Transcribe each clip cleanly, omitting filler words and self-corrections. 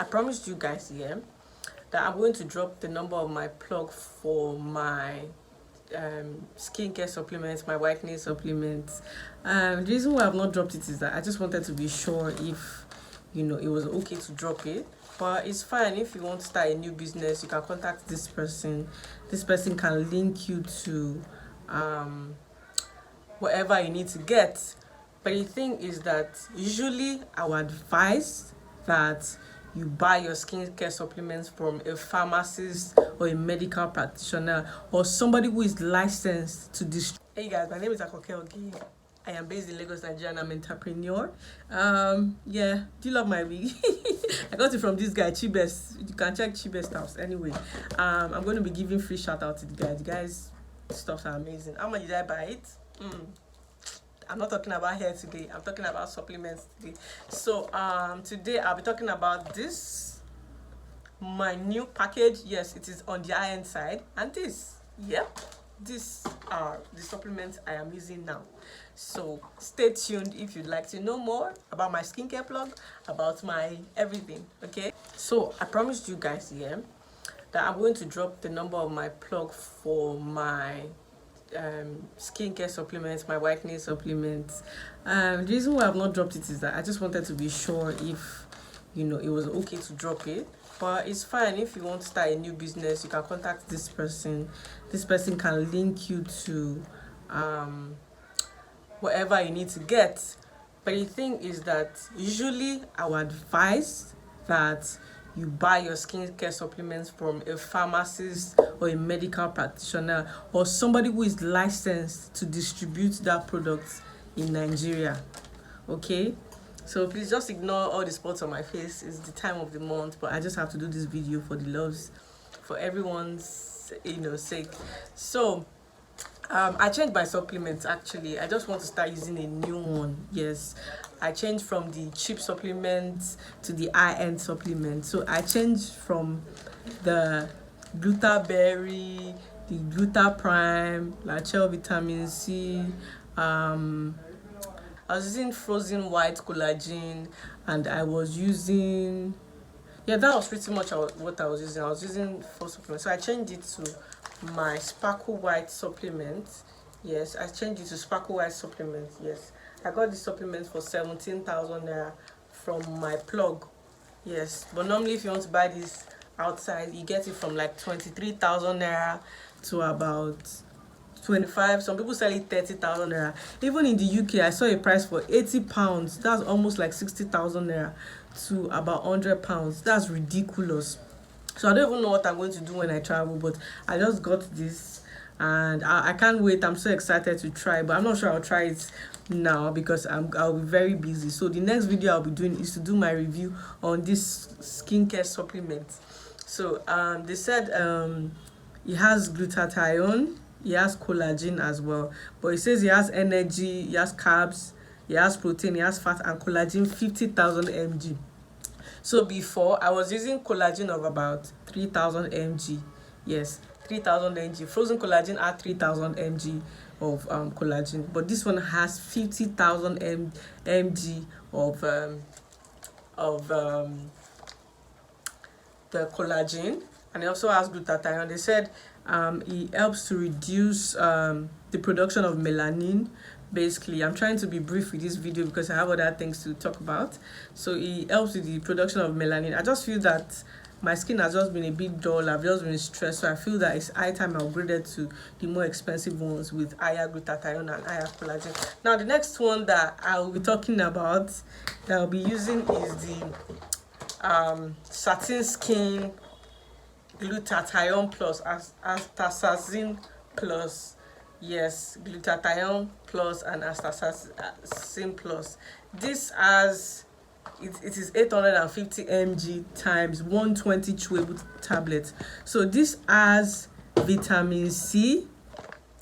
promised you guys. That I'm going to drop the number of my plug for my skincare supplements, my whitening supplements. The reason why I've not dropped it is that I just wanted to be sure if it was okay to drop it. But it's fine. If you want to start a new business, you can contact this person. This person can link you to whatever you need to get. But the thing is that usually I would advise that you buy your skincare supplements from a pharmacist or a medical practitioner or somebody who is licensed to distribute. Hey guys, my name is Akoke Ogi. I am based in Lagos, Nigeria, and I'm an entrepreneur. Yeah, do you love my wig? I got it from this guy, Chibest. You can check Chibest House. Anyway, I'm going to be giving free shout out to the guys. The guys' stuffs are amazing. How much did I buy it? I'm not talking about hair today. I'm talking about supplements today. So today I'll be talking about this, my new package. Yes, it is on the high-end side. And this, yep, these are the supplements I am using now. So stay tuned if you'd like to know more about my skincare plug, about my everything, okay? So I promised you guys here that I'm going to drop the number of my plug for my skincare supplements, my whitening supplements. The reason why I've not dropped it is that I just wanted to be sure if it was okay to drop it. But it's fine. If you want to start a new business, you can contact this person. This person can link you to whatever you need to get. But the thing is that usually I would advise that you buy your skincare supplements from a pharmacist or a medical practitioner or somebody who is licensed to distribute that product in Nigeria. Okay? So please just ignore all the spots on my face. It's the time of the month, but I just have to do this video for the loves, for everyone's sake. So I changed my supplements actually. I just want to start using a new one. Yes, I changed from the cheap supplements to the high-end supplements. So I changed from the Glutaberry, the Glutaprime, Lachel Vitamin C. I was using frozen white collagen, and I was using, that was pretty much what I was using. I was using 4 supplements. So I changed it to my sparkle white supplement. Yes, I changed it to sparkle white supplement. Yes, I got this supplement for 17,000 naira from my plug. Yes, but normally if you want to buy this outside, you get it from like 23,000 naira to about 25. Some people sell it 30,000 naira. Even in the UK, I saw a price for 80 pounds. That's almost like 60,000 naira to about 100 pounds. That's ridiculous. So I don't even know what I'm going to do when I travel, but I just got this and I can't wait. I'm so excited to try, but I'm not sure I'll try it now because I'll be very busy. So the next video I'll be doing is to do my review on this skincare supplement. So they said it has glutathione, it has collagen as well, but it says it has energy, it has carbs, it has protein, it has fat, and collagen 50,000 mg. So before, I was using collagen of about 3,000 mg. Yes, 3,000 mg. Frozen collagen at 3,000 mg of collagen. But this one has 50,000 mg of the collagen. And it also has glutathione. They said it helps to reduce the production of melanin. Basically, I'm trying to be brief with this video because I have other things to talk about. So it helps with the production of melanin. I just feel that my skin has just been a bit dull. I've just been stressed. So I feel that it's high time I upgraded to the more expensive ones with higher glutathione and higher collagen. Now, the next one that I'll be talking about, that I'll be using, is the Satin Skin Glutathione Plus, Astaxathin Plus. Yes, Glutathione Plus and Astaxathin Plus. This has, it is 850 mg times 120 chewable tablets. So this has vitamin C,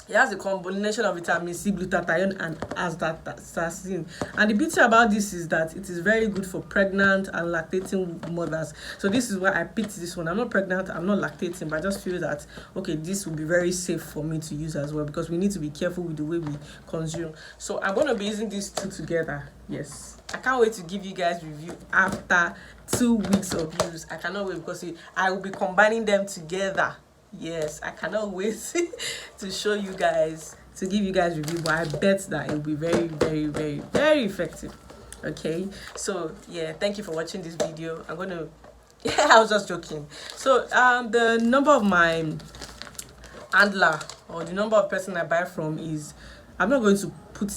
It has a combination of vitamin C, glutathione, and astaxathin. And the beauty about this is that it is very good for pregnant and lactating mothers. So this is why I picked this one. I'm not pregnant, I'm not lactating, but I just feel that, okay, this will be very safe for me to use as well, because we need to be careful with the way we consume. So I'm going to be using these two together. Yes. I can't wait to give you guys review after 2 weeks of use. I cannot wait, because I will be combining them together. Yes, I cannot wait to show you guys, to give you guys review, but I bet that it will be very, very, very, very effective. Okay, so yeah, thank you for watching this video. I'm gonna yeah, I was just joking. So the number of my handler, or the number of person I buy from, is, I'm not going to put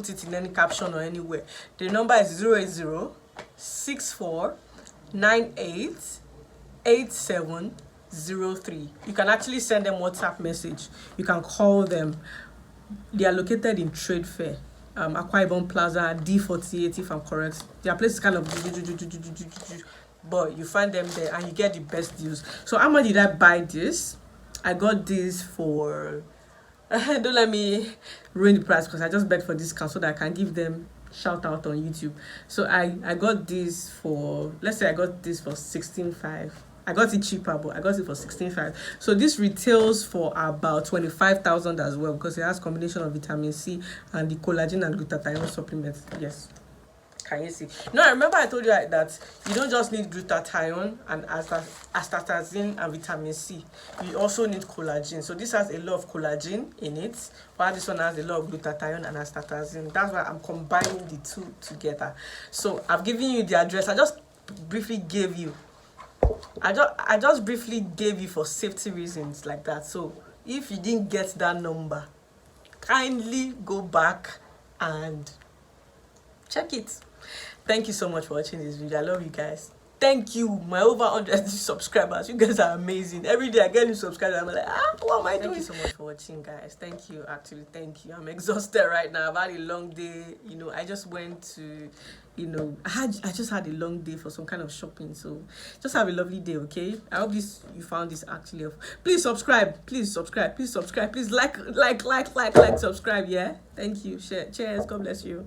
it in any caption or anywhere. The number is 08064988703. You can actually send them WhatsApp message, you can call them. They are located in Trade Fair, Akwa Ibom Plaza, D48 if I'm correct. Their place is kind of, but you find them there and you get the best deals. So how much did I buy this? I got this for don't let me ruin the price, because I just begged for discount so that I can give them shout out on YouTube. So I got this for, let's say I got this for 16.5. I got it cheaper, but I got it for 16.5. So this retails for about 25,000 as well, because it has combination of vitamin C and the collagen and glutathione supplements. Yes. Can you see? No, I remember I told you that you don't just need glutathione and astaxathin and vitamin C. You also need collagen. So this has a lot of collagen in it, while this one has a lot of glutathione and astaxathin. That's why I'm combining the two together. So I've given you the address. I just briefly gave you for safety reasons like that. So if you didn't get that number, kindly go back and check it. Thank you so much for watching this video. I love you guys. Thank you, my over 100 subscribers. You guys are amazing. Every day I get new subscribers. I'm like, what am I doing? Thank you so much for watching, guys. Thank you. Actually, thank you. I'm exhausted right now. I've had a long day. I just went to, I just had a long day for some kind of shopping. So just have a lovely day, okay? I hope you found this actually. Please subscribe. Please subscribe. Please subscribe. Please like, subscribe. Yeah. Thank you. Share. Cheers. God bless you.